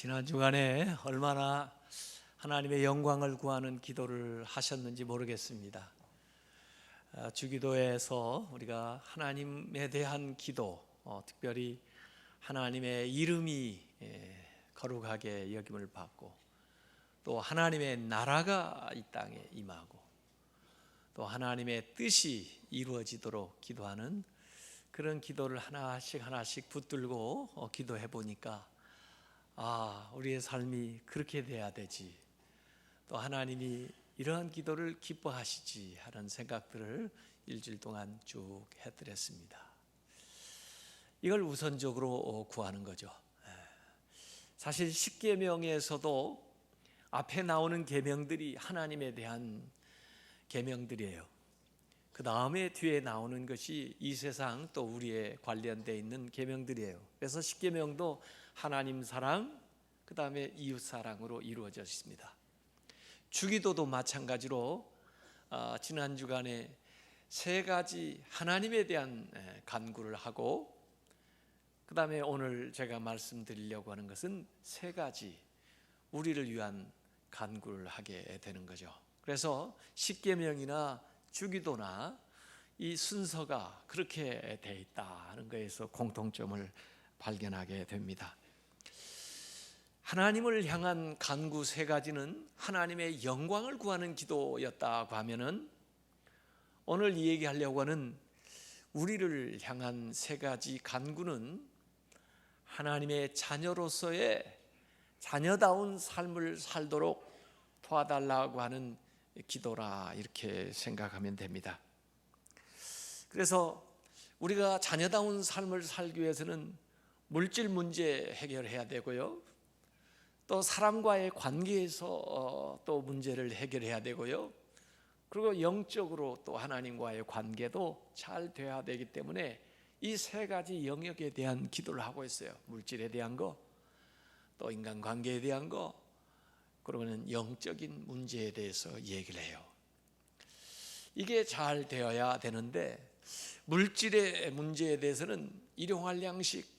지난 주간에 얼마나 하나님의 영광을 구하는 기도를 하셨는지 모르겠습니다. 주기도에서 우리가 하나님에 대한 기도, 특별히 하나님의 이름이 거룩하게 여김을 받고, 또 하나님의 나라가 이 땅에 임하고, 또 하나님의 뜻이 이루어지도록 기도하는 그런 기도를 하나씩 붙들고 기도해 보니까 우리의 삶이 그렇게 돼야 되지, 또 하나님이 이러한 기도를 기뻐하시지 하는 생각들을 일주일 동안 쭉 해드렸습니다. 이걸 우선적으로 구하는 거죠. 사실 십계명에서도 앞에 나오는 계명들이 하나님에 대한 계명들이에요. 그 다음에 뒤에 나오는 것이 이 세상 또 우리에 관련되어 있는 계명들이에요. 그래서 십계명도 하나님 사랑, 그 다음에 이웃 사랑으로 이루어져 있습니다. 주기도도 마찬가지로 지난 주간에 세 가지 하나님에 대한 간구를 하고, 그 다음에 오늘 제가 말씀드리려고 하는 것은 세 가지 우리를 위한 간구를 하게 되는 거죠. 그래서 십계명이나 주기도나 이 순서가 그렇게 돼 있다는 것에서 공통점을 발견하게 됩니다. 하나님을 향한 간구 세 가지는 하나님의 영광을 구하는 기도였다고 하면은, 오늘 이 얘기하려고 하는 우리를 향한 세 가지 간구는 하나님의 자녀로서의 자녀다운 삶을 살도록 도와달라고 하는 기도라, 이렇게 생각하면 됩니다. 그래서 우리가 자녀다운 삶을 살기 위해서는 물질 문제 해결해야 되고요, 또 사람과의 관계에서 또 문제를 해결해야 되고요, 그리고 영적으로 또 하나님과의 관계도 잘 돼야 되기 때문에 이 세 가지 영역에 대한 기도를 하고 있어요. 물질에 대한 거, 또 인간관계에 대한 거, 그러면 영적인 문제에 대해서 얘기를 해요. 이게 잘 되어야 되는데, 물질의 문제에 대해서는 일용할 양식,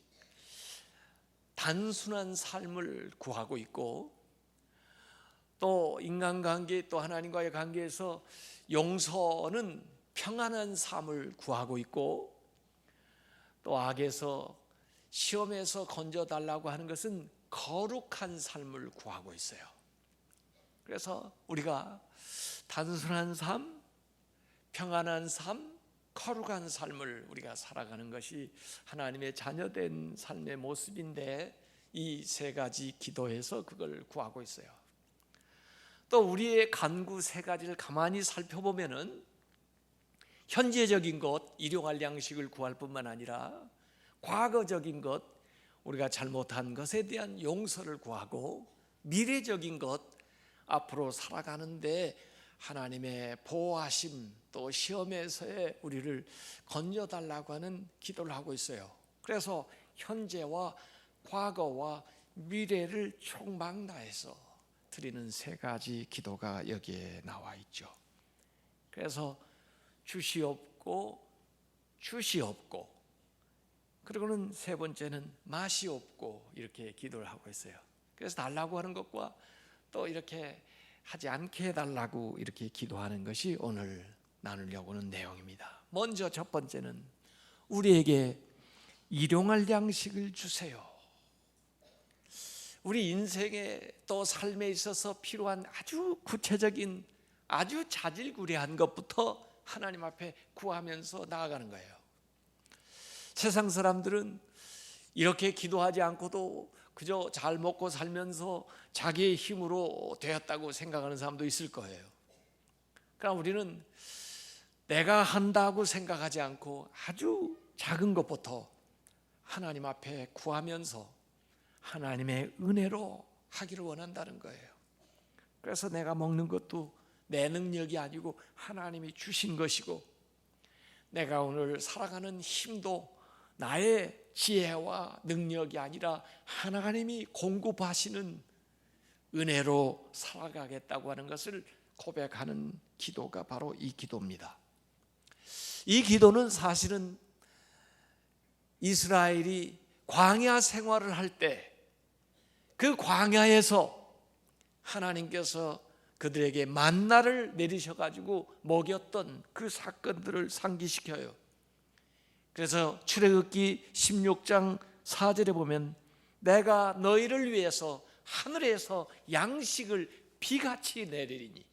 단순한 삶을 구하고 있고, 또 인간관계, 또 하나님과의 관계에서 용서는 평안한 삶을 구하고 있고, 또 악에서 시험에서 건져달라고 하는 것은 거룩한 삶을 구하고 있어요. 그래서 우리가 단순한 삶, 평안한 삶, 거룩한 삶을 우리가 살아가는 것이 하나님의 자녀된 삶의 모습인데, 이 세 가지 기도에서 그걸 구하고 있어요. 또 우리의 간구 세 가지를 가만히 살펴보면은 현재적인 것, 일용할 양식을 구할 뿐만 아니라 과거적인 것, 우리가 잘못한 것에 대한 용서를 구하고, 미래적인 것, 앞으로 살아가는데 하나님의 보호하심, 또 시험에서의 우리를 건져달라고 하는 기도를 하고 있어요. 그래서 현재와 과거와 미래를 총망라해서 드리는 세 가지 기도가 여기에 나와 있죠. 그래서 주시옵고 주시옵고, 그리고는 세 번째는 마시옵고, 이렇게 기도를 하고 있어요. 그래서 달라고 하는 것과 또 이렇게 하지 않게 해달라고 이렇게 기도하는 것이 오늘 나누려고 하는 내용입니다. 먼저 첫 번째는 우리에게 일용할 양식을 주세요. 우리 인생에 또 삶에 있어서 필요한 아주 구체적인, 아주 자질구레한 것부터 하나님 앞에 구하면서 나아가는 거예요. 세상 사람들은 이렇게 기도하지 않고도 그저 잘 먹고 살면서 자기의 힘으로 되었다고 생각하는 사람도 있을 거예요. 그러나 우리는 내가 한다고 생각하지 않고 아주 작은 것부터 하나님 앞에 구하면서 하나님의 은혜로 하기를 원한다는 거예요. 그래서 내가 먹는 것도 내 능력이 아니고 하나님이 주신 것이고, 내가 오늘 살아가는 힘도 나의 지혜와 능력이 아니라 하나님이 공급하시는 은혜로 살아가겠다고 하는 것을 고백하는 기도가 바로 이 기도입니다. 이 기도는 사실은 이스라엘이 광야 생활을 할 때 그 광야에서 하나님께서 그들에게 만나를 내리셔가지고 먹였던 그 사건들을 상기시켜요. 그래서 출애굽기 16장 4절에 보면 내가 너희를 위해서 하늘에서 양식을 비같이 내리리니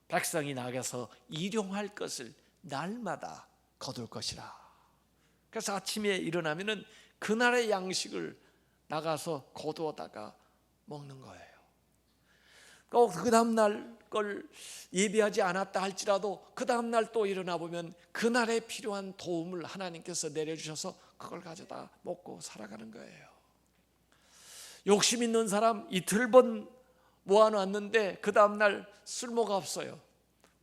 백성이 나가서 일용할 것을 날마다 거둘 것이라. 그래서 아침에 일어나면은 그날의 양식을 나가서 거두어다가 먹는 거예요. 꼭 그 다음날 걸 예비하지 않았다 할지라도 그 다음날 또 일어나 보면 그날에 필요한 도움을 하나님께서 내려주셔서 그걸 가져다 먹고 살아가는 거예요. 욕심 있는 사람 이틀번 모아놨는데 그 다음날 쓸모가 없어요.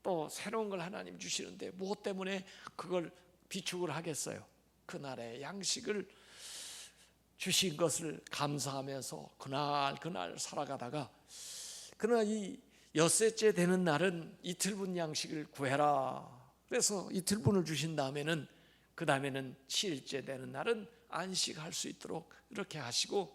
또 새로운 걸 하나님 주시는데 무엇 때문에 그걸 비축을 하겠어요? 그날의 양식을 주신 것을 감사하면서 그날 살아가다가 그러나 이 엿새째 되는 날은 이틀분 양식을 구해라. 그래서 이틀분을 주신 다음에는 그 다음에는 7일째 되는 날은 안식할 수 있도록 이렇게 하시고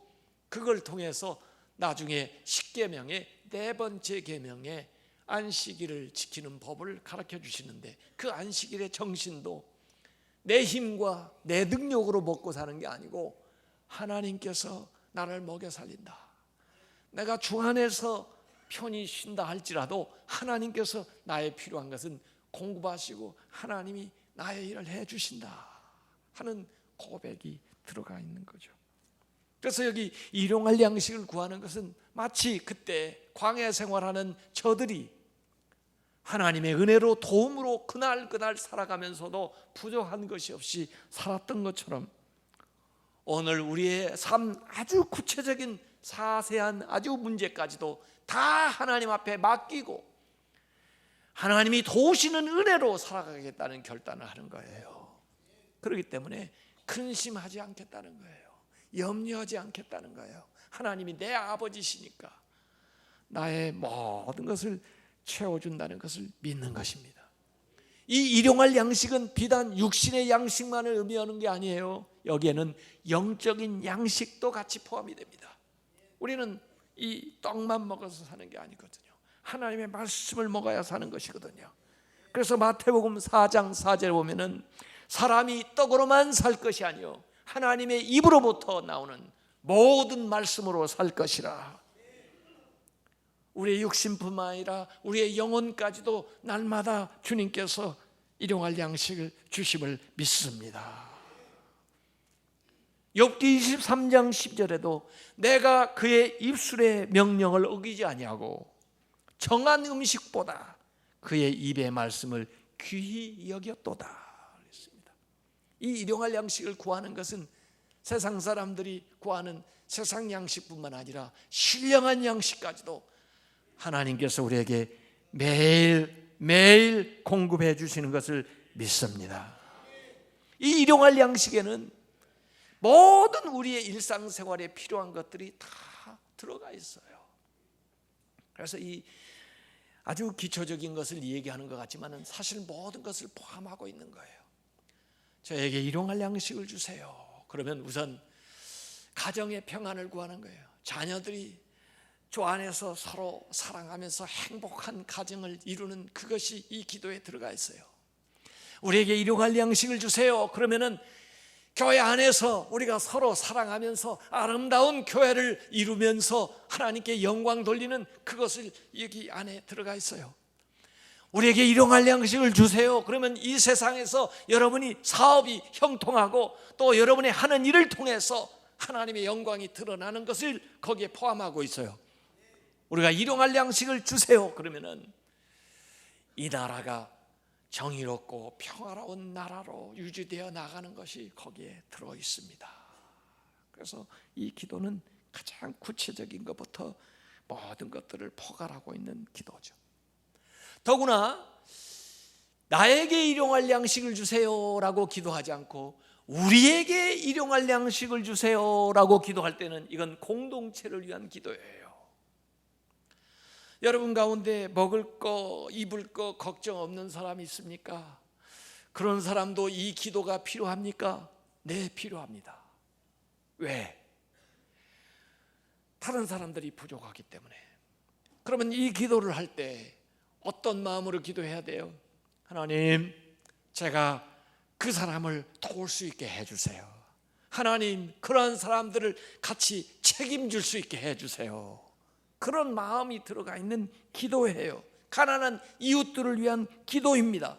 그걸 통해서 나중에 10계명의 네 번째 계명에 안식일을 지키는 법을 가르쳐 주시는데 그 안식일의 정신도 내 힘과 내 능력으로 먹고 사는 게 아니고 하나님께서 나를 먹여 살린다. 내가 주 안에서 편히 쉰다 할지라도 하나님께서 나의 필요한 것은 공급하시고 하나님이 나의 일을 해주신다 하는 고백이 들어가 있는 거죠. 그래서 여기 일용할 양식을 구하는 것은 마치 그때 광야 생활하는 저들이 하나님의 은혜로 도움으로 그날 살아가면서도 부족한 것이 없이 살았던 것처럼 오늘 우리의 삶 아주 구체적인 사세한 아주 문제까지도 다 하나님 앞에 맡기고 하나님이 도우시는 은혜로 살아가겠다는 결단을 하는 거예요. 그렇기 때문에 근심하지 않겠다는 거예요. 염려하지 않겠다는 거예요. 하나님이 내 아버지시니까 나의 모든 것을 채워준다는 것을 믿는 것입니다. 이 일용할 양식은 비단 육신의 양식만을 의미하는 게 아니에요. 여기에는 영적인 양식도 같이 포함이 됩니다. 우리는 이 떡만 먹어서 사는 게 아니거든요. 하나님의 말씀을 먹어야 사는 것이거든요. 그래서 마태복음 4장 4절에 보면은 사람이 떡으로만 살 것이 아니요 하나님의 입으로부터 나오는 모든 말씀으로 살 것이라. 우리의 육신뿐만 아니라 우리의 영혼까지도 날마다 주님께서 일용할 양식을 주심을 믿습니다. 욥기 23장 10절에도 내가 그의 입술의 명령을 어기지 아니하고 정한 음식보다 그의 입의 말씀을 귀히 여겼도다. 이 일용할 양식을 구하는 것은 세상 사람들이 구하는 세상 양식뿐만 아니라 신령한 양식까지도 하나님께서 우리에게 매일 공급해 주시는 것을 믿습니다. 이 일용할 양식에는 모든 우리의 일상생활에 필요한 것들이 다 들어가 있어요. 그래서 이 아주 기초적인 것을 얘기하는 것 같지만 사실 모든 것을 포함하고 있는 거예요. 저에게 일용할 양식을 주세요. 그러면 우선 가정의 평안을 구하는 거예요. 자녀들이 주 안에서 서로 사랑하면서 행복한 가정을 이루는 그것이 이 기도에 들어가 있어요. 우리에게 일용할 양식을 주세요. 그러면은 교회 안에서 우리가 서로 사랑하면서 아름다운 교회를 이루면서 하나님께 영광 돌리는 그것을 여기 안에 들어가 있어요. 우리에게 일용할 양식을 주세요. 그러면 이 세상에서 여러분이 사업이 형통하고 또 여러분의 하는 일을 통해서 하나님의 영광이 드러나는 것을 거기에 포함하고 있어요. 우리가 일용할 양식을 주세요. 그러면은 이 나라가 정의롭고 평화로운 나라로 유지되어 나가는 것이 거기에 들어 있습니다. 그래서 이 기도는 가장 구체적인 것부터 모든 것들을 포괄하고 있는 기도죠. 더구나 나에게 일용할 양식을 주세요라고 기도하지 않고 우리에게 일용할 양식을 주세요라고 기도할 때는 이건 공동체를 위한 기도예요. 여러분 가운데 먹을 거, 입을 거 걱정 없는 사람이 있습니까? 그런 사람도 이 기도가 필요합니까? 네, 필요합니다. 왜? 다른 사람들이 부족하기 때문에. 그러면 이 기도를 할 때 어떤 마음으로 기도해야 돼요? 하나님, 제가 그 사람을 도울 수 있게 해주세요. 하나님, 그러한 사람들을 같이 책임질 수 있게 해주세요. 그런 마음이 들어가 있는 기도예요. 가난한 이웃들을 위한 기도입니다.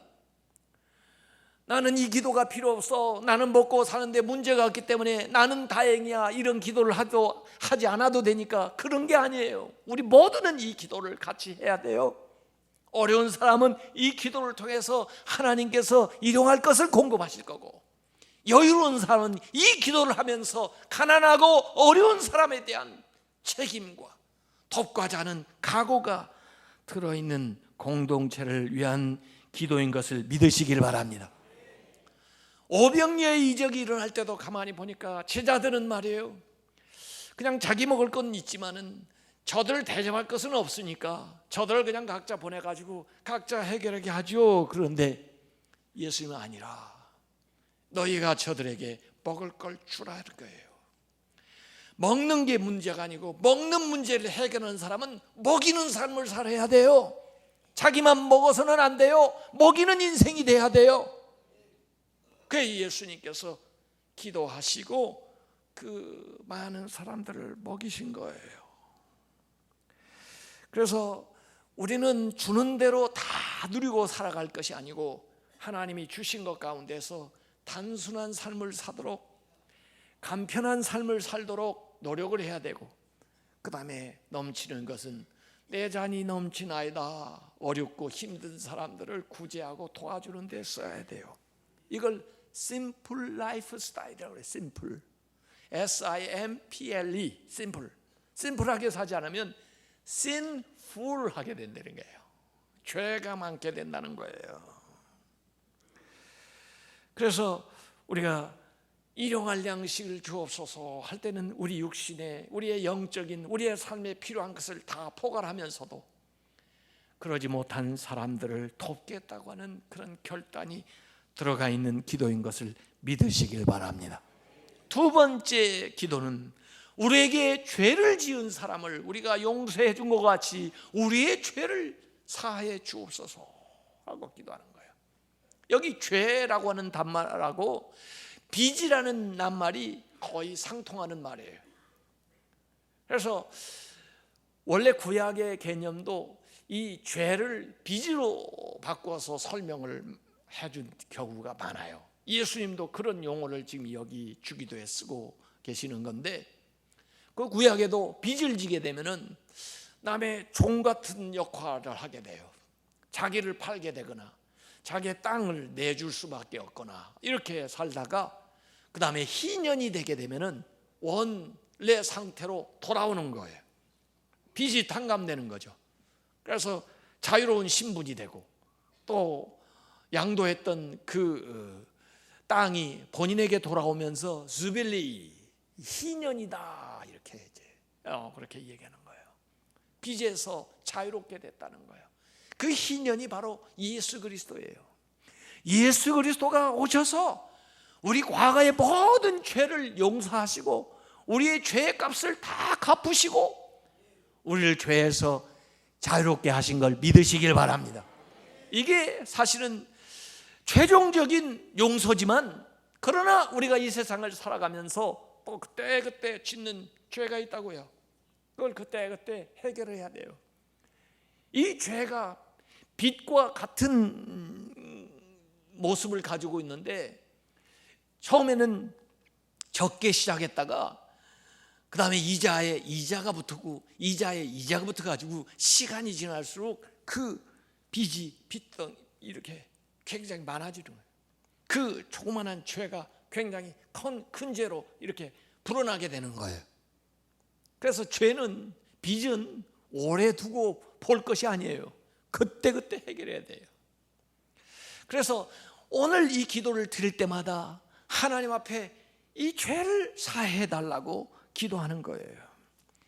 나는 이 기도가 필요 없어, 나는 먹고 사는데 문제가 없기 때문에 나는 다행이야, 이런 기도를 하지 않아도 되니까, 그런 게 아니에요. 우리 모두는 이 기도를 같이 해야 돼요. 어려운 사람은 이 기도를 통해서 하나님께서 일용할 것을 공급하실 거고, 여유로운 사람은 이 기도를 하면서 가난하고 어려운 사람에 대한 책임과 돕고자 하는 각오가 들어있는 공동체를 위한 기도인 것을 믿으시길 바랍니다. 오병이어의 이적이 일어날 때도 가만히 보니까 제자들은 말이에요, 그냥 자기 먹을 건 있지만은 저들을 대접할 것은 없으니까 저들을 그냥 각자 보내가지고 각자 해결하게 하죠. 그런데 예수님은 아니라 너희가 저들에게 먹을 걸 주라 할 거예요. 먹는 게 문제가 아니고 먹는 문제를 해결하는 사람은 먹이는 삶을 살아야 돼요. 자기만 먹어서는 안 돼요. 먹이는 인생이 돼야 돼요. 그래서 예수님께서 기도하시고 그 많은 사람들을 먹이신 거예요. 그래서 우리는 주는 대로 다 누리고 살아갈 것이 아니고 하나님이 주신 것 가운데서 단순한 삶을 사도록, 간편한 삶을 살도록 노력을 해야 되고, 그 다음에 넘치는 것은 내 잔이 넘치나이다, 어렵고 힘든 사람들을 구제하고 도와주는 데 써야 돼요. 이걸 simple lifestyle이라고 그래요. simple, S-I-M-P-L-E, simple. 심플하게 사지 않으면 sinful하게 된다는 거예요. 죄가 많게 된다는 거예요. 그래서 우리가 일용할 양식을 주옵소서 할 때는 우리 육신에, 우리의 영적인, 우리의 삶에 필요한 것을 다 포괄하면서도 그러지 못한 사람들을 돕겠다고 하는 그런 결단이 들어가 있는 기도인 것을 믿으시길 바랍니다. 두 번째 기도는 우리에게 죄를 지은 사람을 우리가 용서해 준 것 같이 우리의 죄를 사하여 주옵소서 하고 기도하는 거예요. 여기 죄라고 하는 단말하고 빚이라는 낱말이 거의 상통하는 말이에요. 그래서 원래 구약의 개념도 이 죄를 빚으로 바꿔서 설명을 해준 경우가 많아요. 예수님도 그런 용어를 지금 여기 주기도에 쓰고 계시는 건데, 그 구약에도 빚을 지게 되면은 남의 종 같은 역할을 하게 돼요. 자기를 팔게 되거나 자기의 땅을 내줄 수밖에 없거나 이렇게 살다가 그 다음에 희년이 되게 되면은 원래 상태로 돌아오는 거예요. 빚이 탕감되는 거죠. 그래서 자유로운 신분이 되고 또 양도했던 그 땅이 본인에게 돌아오면서 주빌리, 희년이다, 이렇게 이제 그렇게 얘기하는 거예요. 빚에서 자유롭게 됐다는 거예요. 그 희년이 바로 예수 그리스도예요. 예수 그리스도가 오셔서 우리 과거의 모든 죄를 용서하시고 우리의 죄의 값을 다 갚으시고 우리를 죄에서 자유롭게 하신 걸 믿으시길 바랍니다. 이게 사실은 최종적인 용서지만, 그러나 우리가 이 세상을 살아가면서 또 그때그때 짓는 죄가 있다고요. 그걸 그때그때 해결해야 돼요. 이 죄가 빚과 같은 모습을 가지고 있는데, 처음에는 적게 시작했다가 그 다음에 이자가 붙고 이자에 이자가 붙어가지고 시간이 지날수록 그 빚덩 이렇게 굉장히 많아지는 거예요. 그 조그만한 죄가 굉장히 큰 죄로 이렇게 불어나게 되는 거예요. 그래서 죄는, 빚은 오래 두고 볼 것이 아니에요. 그때그때 해결해야 돼요. 그래서 오늘 이 기도를 드릴 때마다 하나님 앞에 이 죄를 사해 달라고 기도하는 거예요.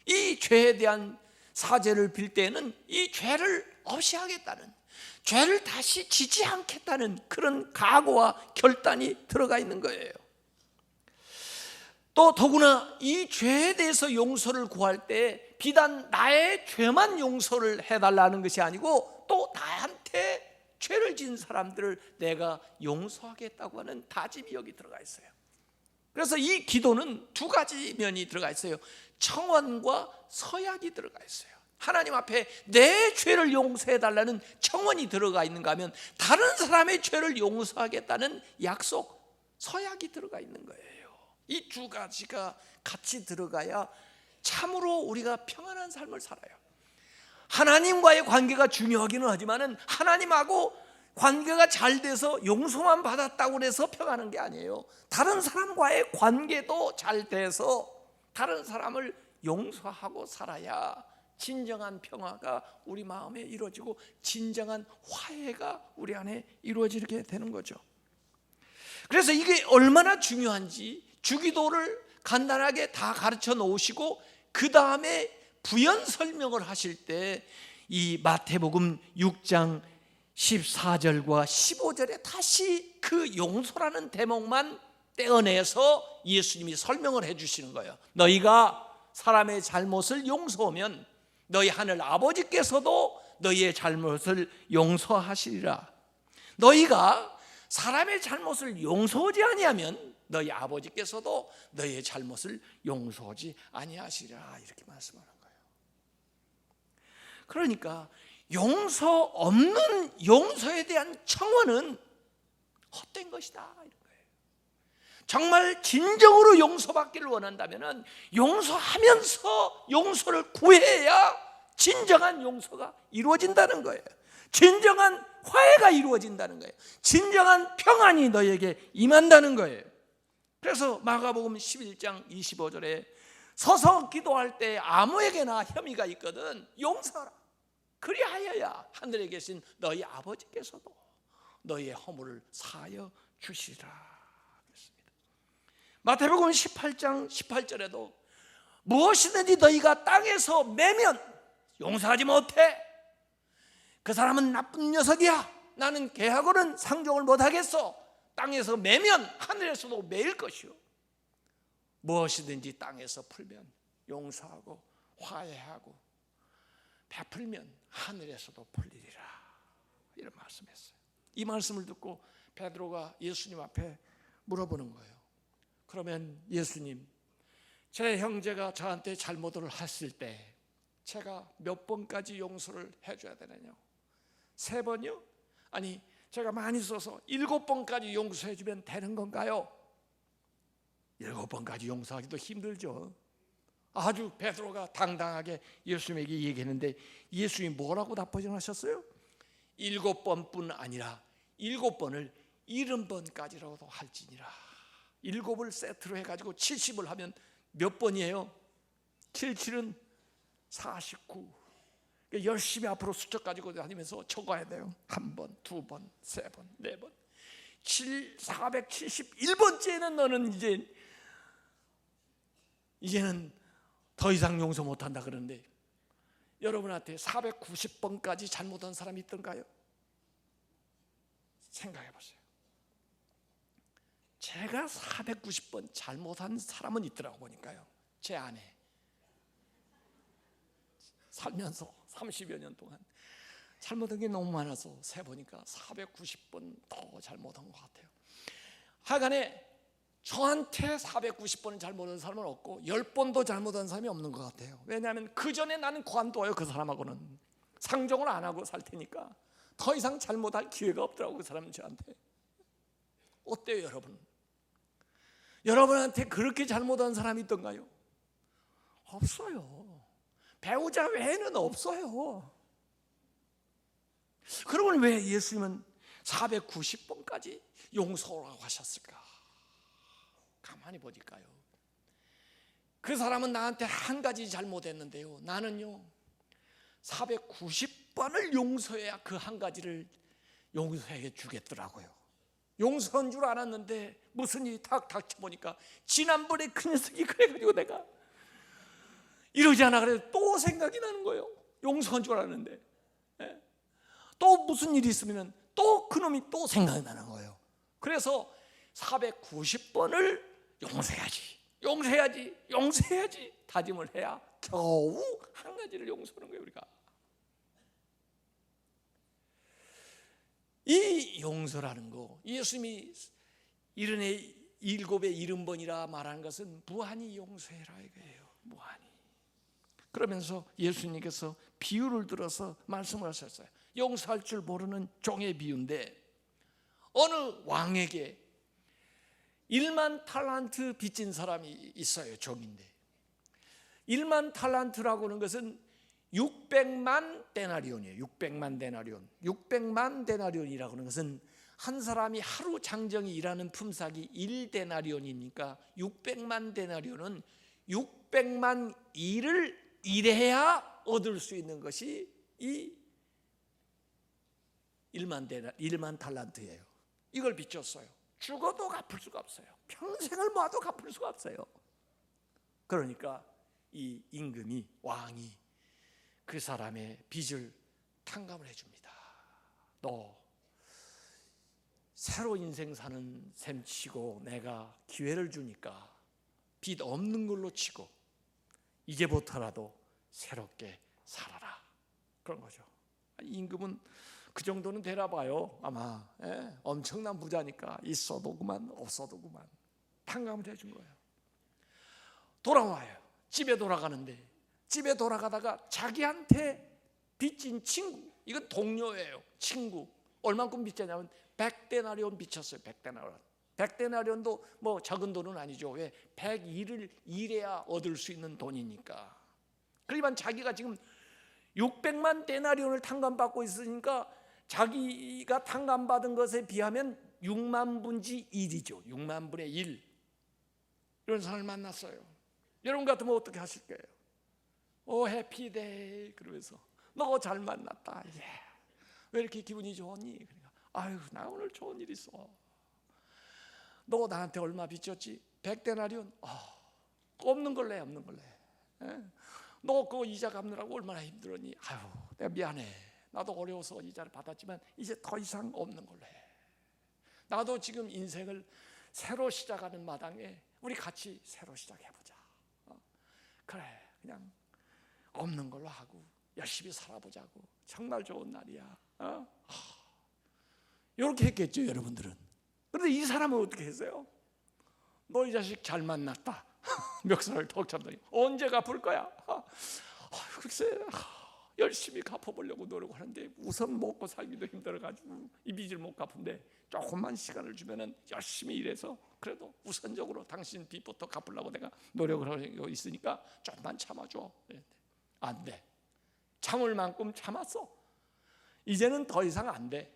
이 죄에 대한 사죄를 빌 때는 이 죄를 없이 하겠다는, 죄를 다시 지지 않겠다는 그런 각오와 결단이 들어가 있는 거예요. 또 더구나 이 죄에 대해서 용서를 구할 때 비단 나의 죄만 용서를 해달라는 것이 아니고 또 나한테 죄를 지은 사람들을 내가 용서하겠다고 하는 다짐이 여기 들어가 있어요. 그래서 이 기도는 두 가지 면이 들어가 있어요. 청원과 서약이 들어가 있어요. 하나님 앞에 내 죄를 용서해달라는 청원이 들어가 있는가 하면 다른 사람의 죄를 용서하겠다는 약속, 서약이 들어가 있는 거예요. 이 두 가지가 같이 들어가야 참으로 우리가 평안한 삶을 살아요. 하나님과의 관계가 중요하기는 하지만은 하나님하고 관계가 잘 돼서 용서만 받았다고 해서 평안한 게 아니에요. 다른 사람과의 관계도 잘 돼서 다른 사람을 용서하고 살아야 진정한 평화가 우리 마음에 이루어지고 진정한 화해가 우리 안에 이루어지게 되는 거죠. 그래서 이게 얼마나 중요한지 주기도를 간단하게 다 가르쳐 놓으시고 그 다음에 부연 설명을 하실 때 이 마태복음 6장 14절과 15절에 다시 그 용서라는 대목만 떼어내서 예수님이 설명을 해주시는 거예요. 너희가 사람의 잘못을 용서하면 너희 하늘 아버지께서도 너희의 잘못을 용서하시리라. 너희가 사람의 잘못을 용서하지 아니하면 너희 아버지께서도 너희의 잘못을 용서하지 아니하시리라. 이렇게 말씀하는 거예요. 그러니까 용서 없는 용서에 대한 청원은 헛된 것이다 이런 거예요. 정말 진정으로 용서받기를 원한다면 용서하면서 용서를 구해야 진정한 용서가 이루어진다는 거예요. 진정한 화해가 이루어진다는 거예요. 진정한 평안이 너에게 임한다는 거예요. 그래서 마가복음 11장 25절에 서서 기도할 때 아무에게나 혐의가 있거든 용서하라. 그리하여야 하늘에 계신 너희 아버지께서도 너희의 허물을 사하여 주시리라 그랬습니다. 마태복음 18장 18절에도 무엇이든지 너희가 땅에서 매면 용서하지 못해. 그 사람은 나쁜 녀석이야. 나는 걔하고는 상종을 못하겠어. 땅에서 매면 하늘에서도 매일 것이요. 무엇이든지 땅에서 풀면 용서하고 화해하고 베풀면 하늘에서도 풀리리라. 이런 말씀했어요. 이 말씀을 듣고 베드로가 예수님 앞에 물어보는 거예요. 그러면 예수님, 제 형제가 저한테 잘못을 했을 때 제가 몇 번까지 용서를 해줘야 되느냐? 3번이요? 아니 제가 많이 써서 7번까지 용서해주면 되는 건가요? 7번까지 용서하기도 힘들죠. 아주 베드로가 당당하게 예수님에게 얘기했는데 예수님이 뭐라고 답변하셨어요? 7번뿐 아니라 7번을 70번까지라도 할지니라. 7을 세트로 해가지고 70을 하면 몇 번이에요? 77은 49. 열심히 앞으로 숫자 가지고 다니면서 적어야 돼요. 1번, 2번, 3번, 4번. 471번째는 너는 이제는 더 이상 용서 못한다 그러는데 여러분한테 490번까지 잘못한 사람이 있던가요? 생각해 보세요. 제가 490번 잘못한 사람은 있더라고 보니까요. 제 아내 살면서 30여 년 동안 잘못한 게 너무 많아서 세보니까 490번 더 잘못한 것 같아요. 하여간에 저한테 490번은 잘못한 사람은 없고 10번도 잘못한 사람이 없는 것 같아요. 왜냐하면 그 전에 나는 관둬요. 그 사람하고는 상종을 안 하고 살 테니까 더 이상 잘못할 기회가 없더라고. 그 사람은 저한테. 어때요 여러분? 여러분한테 그렇게 잘못한 사람이 있던가요? 없어요. 배우자 외에는 없어요. 그러면 왜 예수님은 490번까지 용서라고 하셨을까? 가만히 보니까요. 그 사람은 나한테 한 가지 잘못했는데요. 나는요 490번을 용서해야 그 한 가지를 용서해 주겠더라고요. 용서한 줄 알았는데 무슨 일이 탁 닥쳐보니까 지난번에 그 녀석이 그래가지고 내가 이러지 않아 그래도 또 생각이 나는 거예요. 용서한 줄 알았는데 또 무슨 일이 있으면 또 그놈이 또 생각이 나는 거예요. 그래서 490번을 용서해야지. 용서해야지, 용서해야지 다짐을 해야 겨우 한 가지를 용서하는 거예요. 우리가 이 용서라는 거, 예수님이 77의 70번이라 말한 것은 무한히 용서해라 이거예요. 무한히. 그러면서 예수님께서 비유를 들어서 말씀을 하셨어요. 용서할 줄 모르는 종의 비유인데, 어느 왕에게 1만 탈란트 빚진 사람이 있어요. 종인데 1만 탈란트라고 하는 것은 600만 데나리온이에요. 600만 데나리온. 600만 데나리온이라고 하는 것은 한 사람이 하루 장정이 일하는 품삯이 1데나리온이니까 600만 데나리온은 600만 일을 일해야 얻을 수 있는 것이 이 1만 탈란트예요. 이걸 빚졌어요. 죽어도 갚을 수가 없어요. 평생을 모아도 갚을 수가 없어요. 그러니까 이 임금이, 왕이 그 사람의 빚을 탕감을 해줍니다. 너 새로 인생 사는 셈 치고 내가 기회를 주니까 빚 없는 걸로 치고 이제부터라도 새롭게 살아라, 그런 거죠. 임금은 그 정도는 되나 봐요. 아마 엄청난 부자니까 있어도 그만 없어도 그만 탕감을 해준 거예요. 돌아와요. 집에 돌아가는데, 집에 돌아가다가 자기한테 빚진 친구, 이건 동료예요. 친구 얼만큼 빚졌냐면 100데나리온 빚쳤어요. 100데나리온. 100데나리온도 뭐 적은 돈은 아니죠. 왜? 100일을 일해야 얻을 수 있는 돈이니까. 그러면 자기가 지금 600만 데나리온을 탕감받고 있으니까 자기가 탕감받은 것에 비하면 6만 분지 1이죠. 6만 분의 1. 이런 사람을 만났어요. 여러분 같으면 어떻게 하실 거예요? 오 해피데이 그러면서 너 잘 만났다. 예. 왜 이렇게 기분이 좋니? 그러니까 아유 나 오늘 좋은 일 있어. 너 나한테 얼마 빚졌지? 100데나리온. 없는 걸래, 없는 걸래. 예? 너 그 이자 갚느라고 얼마나 힘들었니? 아유 내가 미안해. 나도 어려워서 이자를 받았지만 이제 더 이상 없는 걸로 해. 나도 지금 인생을 새로 시작하는 마당에 우리 같이 새로 시작해보자. 그래 그냥 없는 걸로 하고 열심히 살아보자고. 정말 좋은 날이야. 이렇게 했겠죠 여러분들은. 그런데 이 사람은 어떻게 했어요? 너 이 자식 잘 만났다. 멱살을 턱 잡더니 언제 갚을 거야? 글쎄 열심히 갚아보려고 노력하는데 우선 먹고 살기도 힘들어가지고 이 빚을 못 갚은데 조금만 시간을 주면은 열심히 일해서 그래도 우선적으로 당신 빚부터 갚으려고 내가 노력을 하고 있으니까 조금만 참아줘. 안 돼. 참을 만큼 참았어. 이제는 더 이상 안 돼.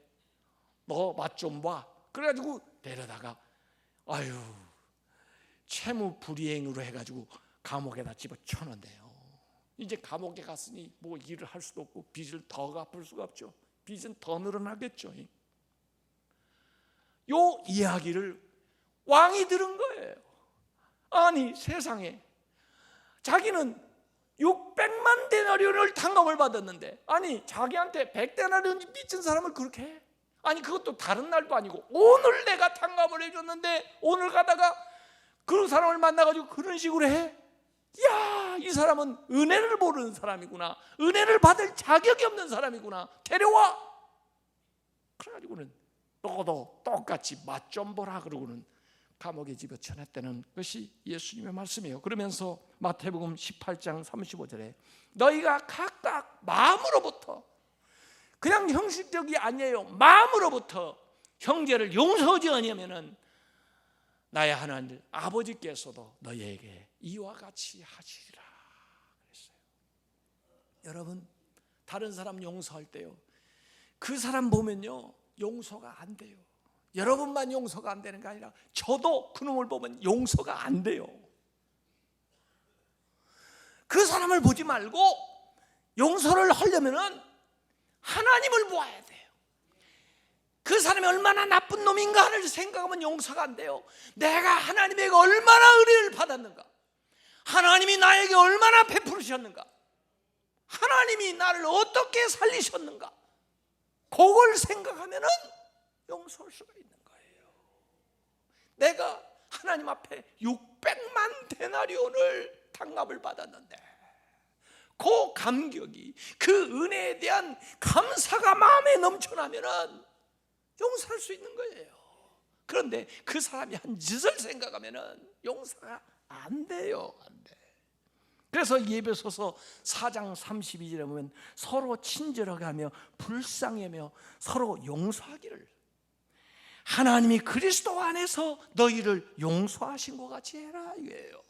너 맛 좀 봐. 그래가지고 데려다가 아유 채무 불이행으로 해가지고 감옥에다 집어쳐넣는데요. 이제 감옥에 갔으니 뭐 일을 할 수도 없고 빚을 더 갚을 수가 없죠. 빚은 더 늘어나겠죠. 요 이야기를 왕이 들은 거예요. 아니 세상에 자기는 600만 데나리온을 탕감을 받았는데 아니 자기한테 100데나리온 빚진 사람을 그렇게 해? 아니 그것도 다른 날도 아니고 오늘 내가 탕감을 해줬는데 오늘 가다가 그런 사람을 만나가지고 그런 식으로 해? 야, 이 사람은 은혜를 모르는 사람이구나. 은혜를 받을 자격이 없는 사람이구나. 데려와. 그래가지고는 너도 똑같이 맛 좀 보라 그러고는 감옥에 집어쳐냈다는 것이 예수님의 말씀이에요. 그러면서 마태복음 18장 35절에 너희가 각각 마음으로부터, 그냥 형식적이 아니에요. 마음으로부터 형제를 용서하지 않으면은 나의 하나님 아버지께서도 너희에게 이와 같이 하시리라 그랬어요. 여러분 다른 사람 용서할 때요 그 사람 보면요 용서가 안 돼요. 여러분만 용서가 안 되는 게 아니라 저도 그놈을 보면 용서가 안 돼요. 그 사람을 보지 말고 용서를 하려면은 하나님을 보아야 돼요. 그 사람이 얼마나 나쁜 놈인가를 생각하면 용서가 안 돼요. 내가 하나님에게 얼마나 은혜를 받았는가, 하나님이 나에게 얼마나 베푸셨는가, 하나님이 나를 어떻게 살리셨는가, 그걸 생각하면은 용서할 수가 있는 거예요. 내가 하나님 앞에 600만 데나리온을 탕감을 받았는데 그 감격이, 그 은혜에 대한 감사가 마음에 넘쳐나면은 용서할 수 있는 거예요. 그런데 그 사람이 한 짓을 생각하면은 용서가 안 돼요. 안 돼. 그래서 에베소서 4장 32절에 보면 서로 친절하게 하며 불쌍하며 서로 용서하기를, 하나님이 그리스도 안에서 너희를 용서하신 것 같이 해라 이거예요.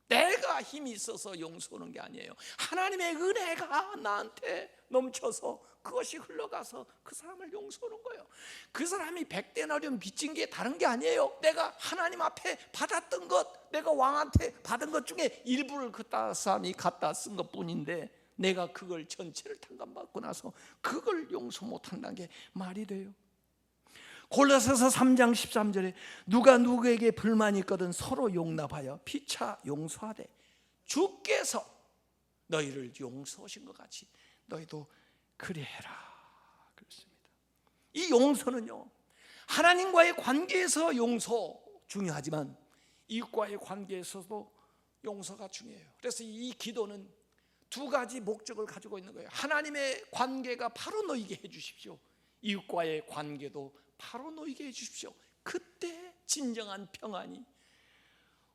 내가 힘이 있어서 용서하는 게 아니에요. 하나님의 은혜가 나한테 넘쳐서 그것이 흘러가서 그 사람을 용서하는 거예요. 그 사람이 100데나리온 빚진 게 다른 게 아니에요. 내가 하나님 앞에 받았던 것, 내가 왕한테 받은 것 중에 일부를 그 사람이 갖다 쓴 것 뿐인데 내가 그걸 전체를 탕감받고 나서 그걸 용서 못한다는 게 말이 돼요? 골로새서 3장 13절에 누가 누구에게 불만이 있거든 서로 용납하여 피차 용서하되 주께서 너희를 용서하신 것 같이 너희도 그리 해라 그렇습니다. 이 용서는요, 하나님과의 관계에서 용서 중요하지만 이웃과의 관계에서도 용서가 중요해요. 그래서 이 기도는 두 가지 목적을 가지고 있는 거예요. 하나님의 관계가 바로 놓이게 해 주십시오. 이웃과의 관계도 바로 놓이게 해 주십시오. 그때 진정한 평안이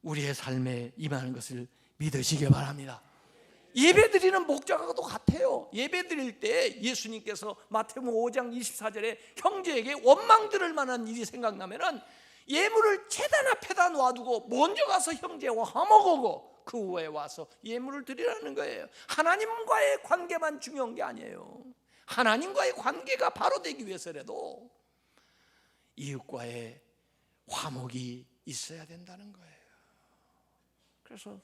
우리의 삶에 임하는 것을 믿으시기 바랍니다. 예배드리는 목적하고도 같아요. 예배드릴 때 예수님께서 마태복음 5장 24절에 형제에게 원망 들을 만한 일이 생각나면은 예물을 제단 앞에다 놔두고 먼저 가서 형제와 화목하고 그 후에 와서 예물을 드리라는 거예요. 하나님과의 관계만 중요한 게 아니에요. 하나님과의 관계가 바로 되기 위해서라도 이웃과의 화목이 있어야 된다는 거예요. 그래서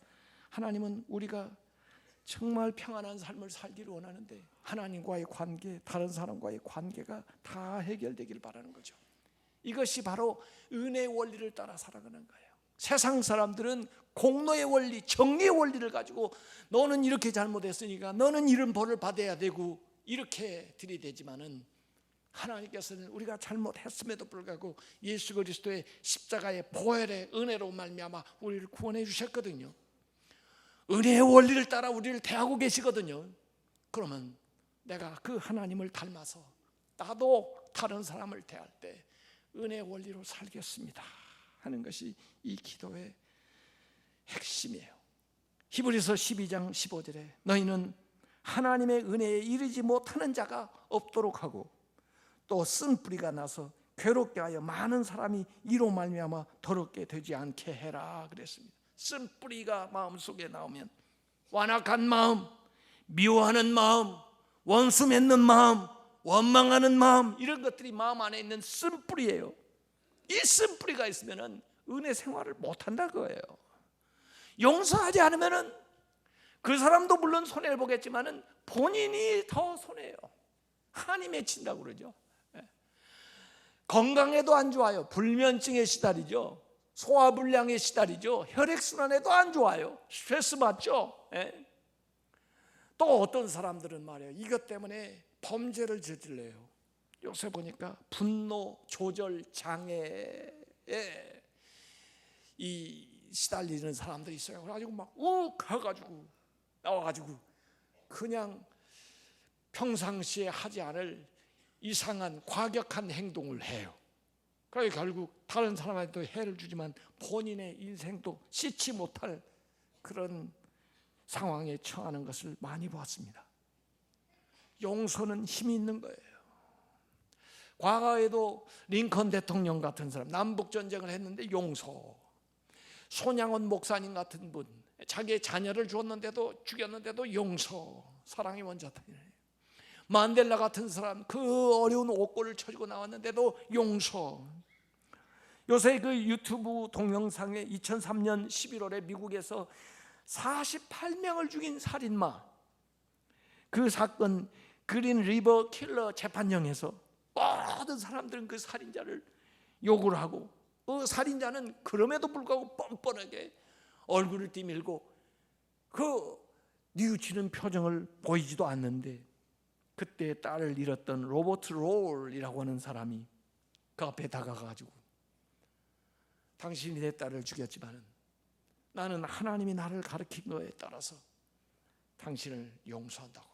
하나님은 우리가 정말 평안한 삶을 살기를 원하는데 하나님과의 관계, 다른 사람과의 관계가 다 해결되길 바라는 거죠. 이것이 바로 은혜의 원리를 따라 살아가는 거예요. 세상 사람들은 공로의 원리, 정의의 원리를 가지고 너는 이렇게 잘못했으니까 너는 이런 벌을 받아야 되고 이렇게 들이대지만은 하나님께서는 우리가 잘못했음에도 불구하고 예수 그리스도의 십자가의 보혈의 은혜로 말미암아 우리를 구원해 주셨거든요. 은혜의 원리를 따라 우리를 대하고 계시거든요. 그러면 내가 그 하나님을 닮아서 나도 다른 사람을 대할 때 은혜의 원리로 살겠습니다 하는 것이 이 기도의 핵심이에요. 히브리서 12장 15절에 너희는 하나님의 은혜에 이르지 못하는 자가 없도록 하고 또 쓴 뿌리가 나서 괴롭게 하여 많은 사람이 이로 말미암아 더럽게 되지 않게 해라 그랬습니다. 쓴 뿌리가 마음속에 나오면 완악한 마음, 미워하는 마음, 원수 맺는 마음, 원망하는 마음, 이런 것들이 마음 안에 있는 쓴 뿌리예요. 이 쓴 뿌리가 있으면 은혜 생활을 못한다 그거예요. 용서하지 않으면 그 사람도 물론 손해를 보겠지만 본인이 더 손해요. 한이 맺힌다고 그러죠. 건강에도 안 좋아요. 불면증에 시달리죠. 소화불량에 시달리죠. 혈액순환에도 안 좋아요. 스트레스 받죠. 또 어떤 사람들은 말이에요, 이것 때문에 범죄를 저질러요. 요새 보니까 분노 조절 장애에 시달리는 사람들이 있어요. 그래가지고 막 가가지고 나와가지고 그냥 평상시에 하지 않을 이상한 과격한 행동을 해요. 그래서 결국 다른 사람한테도 해를 주지만 본인의 인생도 씻지 못할 그런 상황에 처하는 것을 많이 보았습니다. 용서는 힘이 있는 거예요. 과거에도 링컨 대통령 같은 사람, 남북전쟁을 했는데 용서, 손양원 목사님 같은 분, 자기의 자녀를 주었는데도 죽였는데도 용서, 사랑이 원자탄이에요. 만델라 같은 사람, 그 어려운 옥고를 쳐주고 나왔는데도 용서. 요새 그 유튜브 동영상에 2003년 11월에 미국에서 48명을 죽인 살인마, 그 사건 그린 리버 킬러 재판정에서 모든 사람들은 그 살인자를 욕을 하고, 그 살인자는 그럼에도 불구하고 뻔뻔하게 얼굴을 뒤밀고 그 뉘우치는 표정을 보이지도 않는데, 그때 딸을 잃었던 로버트 롤이라고 하는 사람이 그 앞에 다가가가지고 당신이 내 딸을 죽였지만 나는 하나님이 나를 가르친 거에 따라서 당신을 용서한다고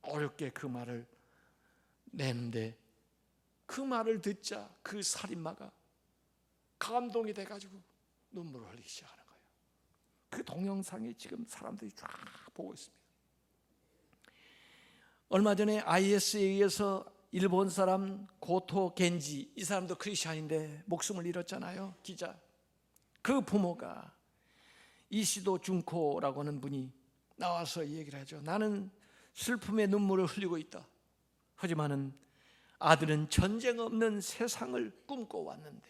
어렵게 그 말을 내는데, 그 말을 듣자 그 살인마가 감동이 돼가지고 눈물을 흘리기 시작하는 거예요. 그 동영상이 지금 사람들이 쫙 보고 있습니다. 얼마 전에 IS에 의해서 일본 사람 고토 겐지, 이 사람도 크리스찬인데 목숨을 잃었잖아요. 기자. 그 부모가 이시도 준코라고 하는 분이 나와서 얘기를 하죠. 나는 슬픔의 눈물을 흘리고 있다. 하지만은 아들은 전쟁 없는 세상을 꿈꿔왔는데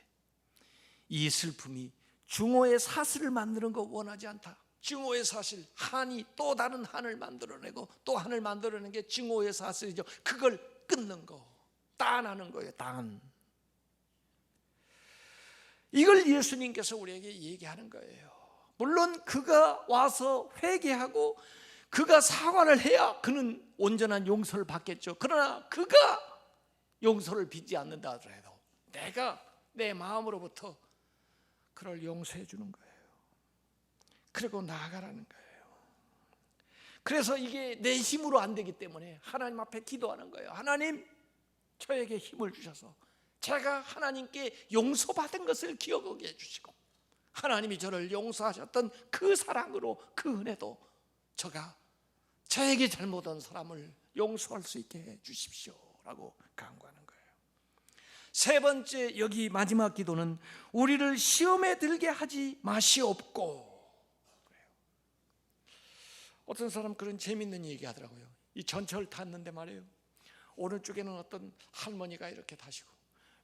이 슬픔이 증오의 사슬을 만드는 거 원하지 않다. 증오의 사슬, 한이 또 다른 한을 만들어내고 또 한을 만들어내는 게 증오의 사슬이죠. 그걸 끊는 거, 단하는 거예요. 단. 이걸 예수님께서 우리에게 얘기하는 거예요. 물론 그가 와서 회개하고 그가 사과를 해야 그는 온전한 용서를 받겠죠. 그러나 그가 용서를 빚지 않는다 하더라도 내가 내 마음으로부터 그를 용서해 주는 거예요. 그리고 나아가라는 거예요. 그래서 이게 내 힘으로 안 되기 때문에 하나님 앞에 기도하는 거예요. 하나님, 저에게 힘을 주셔서 제가 하나님께 용서받은 것을 기억하게 해주시고, 하나님이 저를 용서하셨던 그 사랑으로 그 은혜도 저에게 잘못한 사람을 용서할 수 있게 해 주십시오라고 간구하는 거예요. 세 번째, 여기 마지막 기도는 우리를 시험에 들게 하지 마시옵고. 어떤 사람 그런 재밌는 얘기 하더라고요. 이 전철 탔는데 말이에요, 오른쪽에는 어떤 할머니가 이렇게 타시고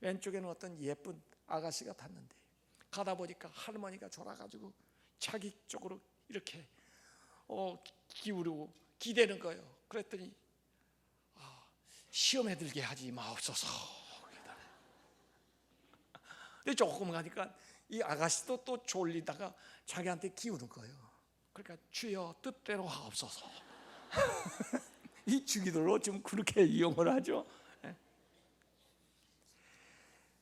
왼쪽에는 어떤 예쁜 아가씨가 탔는데, 가다 보니까 할머니가 졸아가지고 자기 쪽으로 이렇게 기울이고 기대는 거예요. 그랬더니 시험에 들게 하지 마옵소서. 근데 조금 가니까 이 아가씨도 또 졸리다가 자기한테 기우는 거예요. 그러니까 주여 뜻대로 하옵소서. 이 주기도로 좀 그렇게 이용을 하죠.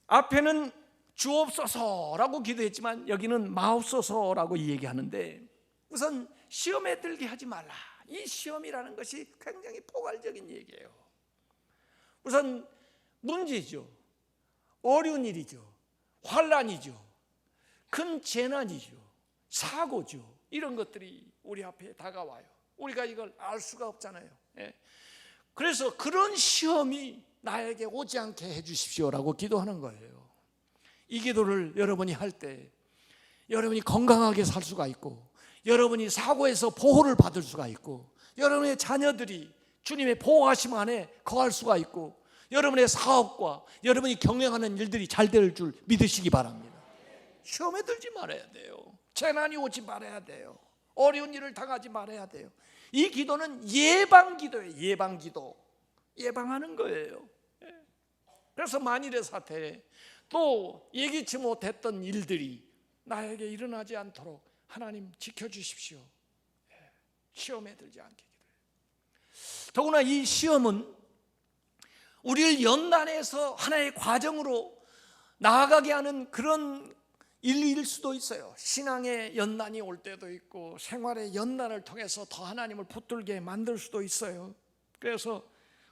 앞에는 주옵소서라고 기도했지만 여기는 마옵소서라고 얘기하는데, 우선 시험에 들게 하지 말라. 이 시험이라는 것이 굉장히 포괄적인 얘기예요. 우선 문제죠. 어려운 일이죠. 환난이죠. 큰 재난이죠. 사고죠. 이런 것들이 우리 앞에 다가와요. 우리가 이걸 알 수가 없잖아요. 그래서 그런 시험이 나에게 오지 않게 해주십시오라고 기도하는 거예요. 이 기도를 여러분이 할 때 여러분이 건강하게 살 수가 있고, 여러분이 사고에서 보호를 받을 수가 있고, 여러분의 자녀들이 주님의 보호하심 안에 거할 수가 있고, 여러분의 사업과 여러분이 경영하는 일들이 잘 될 줄 믿으시기 바랍니다. 시험에 들지 말아야 돼요. 재난이 오지 말아야 돼요. 어려운 일을 당하지 말아야 돼요. 이 기도는 예방기도예요. 예방기도. 예방하는 거예요. 그래서 만일의 사태에 또 예기치 못했던 일들이 나에게 일어나지 않도록 하나님 지켜주십시오. 시험에 들지 않게 기도해요. 더구나 이 시험은 우리를 연단해서 하나의 과정으로 나아가게 하는 그런 일일 수도 있어요. 신앙의 연난이 올 때도 있고, 생활의 연난을 통해서 더 하나님을 붙들게 만들 수도 있어요. 그래서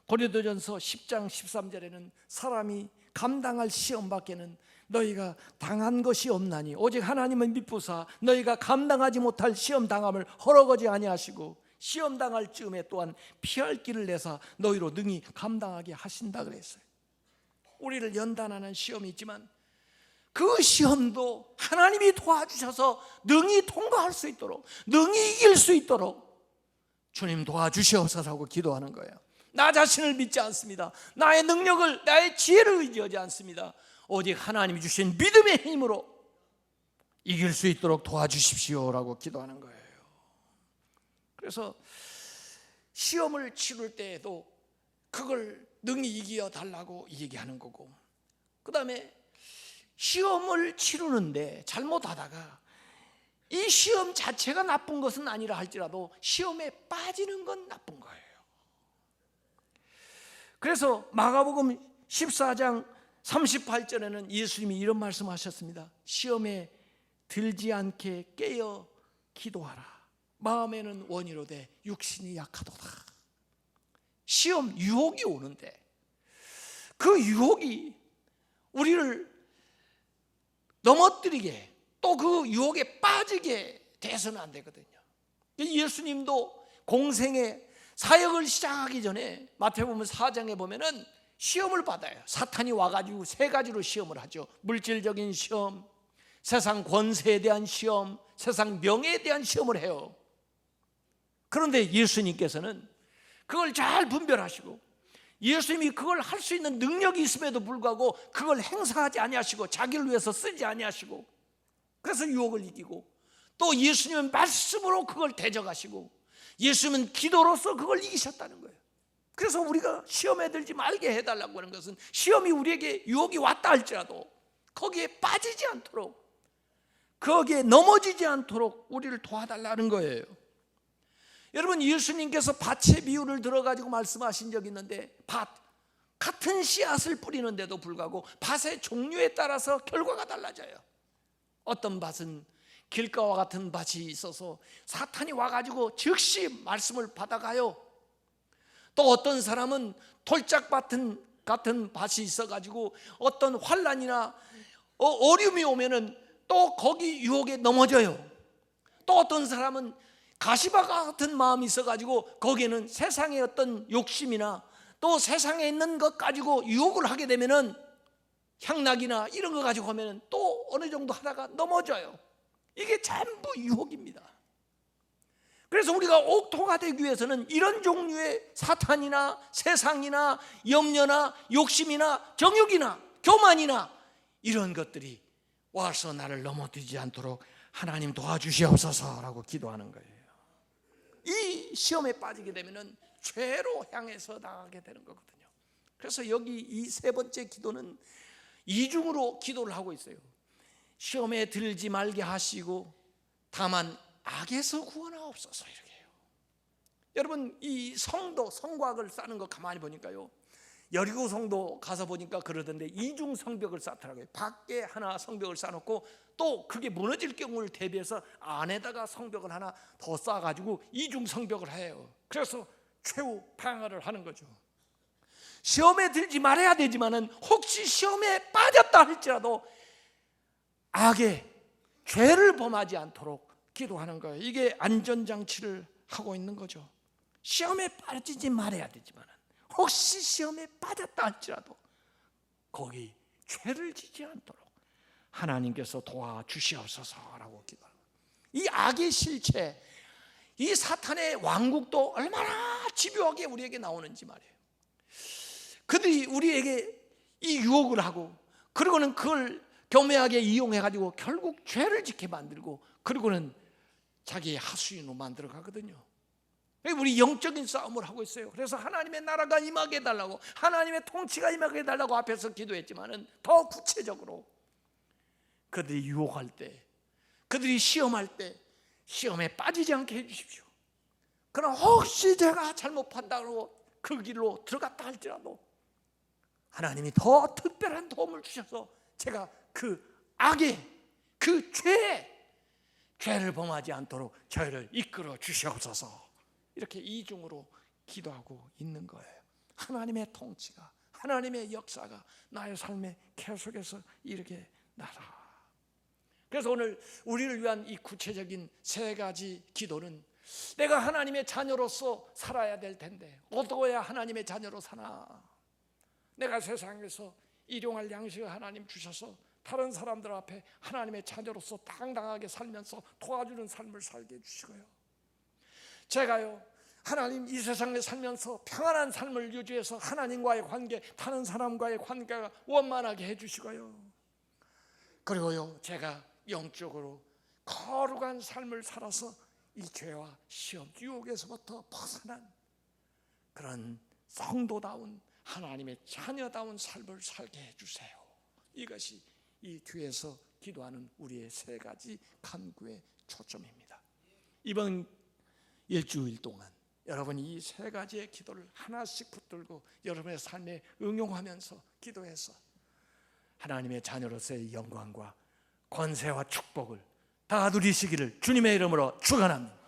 고린도전서 10장 13절에는 사람이 감당할 시험 밖에는 너희가 당한 것이 없나니 오직 하나님을 믿부사 너희가 감당하지 못할 시험 당함을 허락하지 아니하시고 시험 당할 즈음에 또한 피할 길을 내사 너희로 능히 감당하게 하신다 그랬어요. 우리를 연단하는 시험이 있지만 그 시험도 하나님이 도와주셔서 능히 통과할 수 있도록, 능히 이길 수 있도록 주님 도와주시옵소서라고 기도하는 거예요. 나 자신을 믿지 않습니다. 나의 능력을, 나의 지혜를 의지하지 않습니다. 오직 하나님이 주신 믿음의 힘으로 이길 수 있도록 도와주십시오라고 기도하는 거예요. 그래서 시험을 치를 때에도 그걸 능히 이겨달라고 얘기하는 거고, 그 다음에 시험을 치르는데 잘못하다가 이 시험 자체가 나쁜 것은 아니라 할지라도 시험에 빠지는 건 나쁜 거예요. 그래서 마가복음 14장 38절에는 예수님이 이런 말씀하셨습니다. 시험에 들지 않게 깨어 기도하라. 마음에는 원이로되 육신이 약하도다. 시험, 유혹이 오는데 그 유혹이 우리를 넘어뜨리게, 또 그 유혹에 빠지게 돼서는 안 되거든요. 예수님도 공생의 사역을 시작하기 전에 마태복음 4장에 보면은 시험을 받아요. 사탄이 와가지고 세 가지로 시험을 하죠. 물질적인 시험, 세상 권세에 대한 시험, 세상 명예에 대한 시험을 해요. 그런데 예수님께서는 그걸 잘 분별하시고, 예수님이 그걸 할 수 있는 능력이 있음에도 불구하고 그걸 행사하지 아니하시고 자기를 위해서 쓰지 아니하시고, 그래서 유혹을 이기고, 또 예수님은 말씀으로 그걸 대적하시고, 예수님은 기도로서 그걸 이기셨다는 거예요. 그래서 우리가 시험에 들지 말게 해달라고 하는 것은, 시험이 우리에게 유혹이 왔다 할지라도 거기에 빠지지 않도록, 거기에 넘어지지 않도록 우리를 도와달라는 거예요. 여러분, 예수님께서 밭의 비유를 들어가지고 말씀하신 적이 있는데, 밭, 같은 씨앗을 뿌리는데도 불구하고 밭의 종류에 따라서 결과가 달라져요. 어떤 밭은 길가와 같은 밭이 있어서 사탄이 와가지고 즉시 말씀을 받아가요. 또 어떤 사람은 돌짝밭 같은 밭이 있어가지고 어떤 환난이나 어려움이 오면은 또 거기 유혹에 넘어져요. 또 어떤 사람은 가시밭 같은 마음이 있어가지고 거기에는 세상의 어떤 욕심이나 또 세상에 있는 것 가지고 유혹을 하게 되면은, 향락이나 이런 거 가지고 하면은 또 어느 정도 하다가 넘어져요. 이게 전부 유혹입니다. 그래서 우리가 옥토가 되기 위해서는 이런 종류의 사탄이나 세상이나 염려나 욕심이나 정욕이나 교만이나 이런 것들이 와서 나를 넘어뜨리지 않도록 하나님 도와주시옵소서라고 기도하는 거예요. 이 시험에 빠지게 되면은 죄로 향해서 나가게 되는 거거든요. 그래서 여기 이 세 번째 기도는 이중으로 기도를 하고 있어요. 시험에 들지 말게 하시고 다만 악에서 구원하옵소서, 이렇게 해요. 여러분, 이 성곽을 쌓는 거 가만히 보니까요, 여리고 성도 가서 보니까 그러던데 이중 성벽을 쌓더라고요. 밖에 하나 성벽을 쌓아놓고 또 그게 무너질 경우를 대비해서 안에다가 성벽을 하나 더 쌓아가지고 이중 성벽을 해요. 그래서 최후 방어를 하는 거죠. 시험에 들지 말아야 되지만은 혹시 시험에 빠졌다 할지라도 악의 죄를 범하지 않도록 기도하는 거예요. 이게 안전장치를 하고 있는 거죠. 시험에 빠지지 말아야 되지만 혹시 시험에 빠졌다 할지라도 거기 죄를 지지 않도록 하나님께서 도와주시옵소서라고 기도합니다. 이 악의 실체, 이 사탄의 왕국도 얼마나 집요하게 우리에게 나오는지 말이에요. 그들이 우리에게 이 유혹을 하고, 그리고는 그걸 교묘하게 이용해가지고 결국 죄를 짓게 만들고, 그리고는 자기의 하수인으로 만들어 가거든요. 우리 영적인 싸움을 하고 있어요. 그래서 하나님의 나라가 임하게 해달라고, 하나님의 통치가 임하게 해달라고 앞에서 기도했지만은 더 구체적으로 그들이 유혹할 때, 그들이 시험할 때 시험에 빠지지 않게 해주십시오. 그러나 혹시 제가 잘못 판단하고 그 길로 들어갔다 할지라도 하나님이 더 특별한 도움을 주셔서 제가 그 악의, 그 죄를 범하지 않도록 저희를 이끌어 주시옵소서, 이렇게 이중으로 기도하고 있는 거예요. 하나님의 통치가, 하나님의 역사가 나의 삶에 계속해서 이렇게 나라. 그래서 오늘 우리를 위한 이 구체적인 세 가지 기도는, 내가 하나님의 자녀로서 살아야 될 텐데 어떻게 해야 하나님의 자녀로 사나? 내가 세상에서 일용할 양식을 하나님 주셔서 다른 사람들 앞에 하나님의 자녀로서 당당하게 살면서 도와주는 삶을 살게 해주시고요, 제가요 하나님 이 세상에 살면서 평안한 삶을 유지해서 하나님과의 관계, 다른 사람과의 관계가 원만하게 해주시고요, 그리고요 제가 영적으로 거룩한 삶을 살아서 이 죄와 시험, 유혹에서부터 벗어난 그런 성도다운 하나님의 자녀다운 삶을 살게 해주세요. 이것이 이 뒤에서 기도하는 우리의 세 가지 간구의 초점입니다. 이번 일주일 동안 여러분이 이 세 가지의 기도를 하나씩 붙들고 여러분의 삶에 응용하면서 기도해서 하나님의 자녀로서의 영광과 권세와 축복을 다 누리시기를 주님의 이름으로 축원합니다.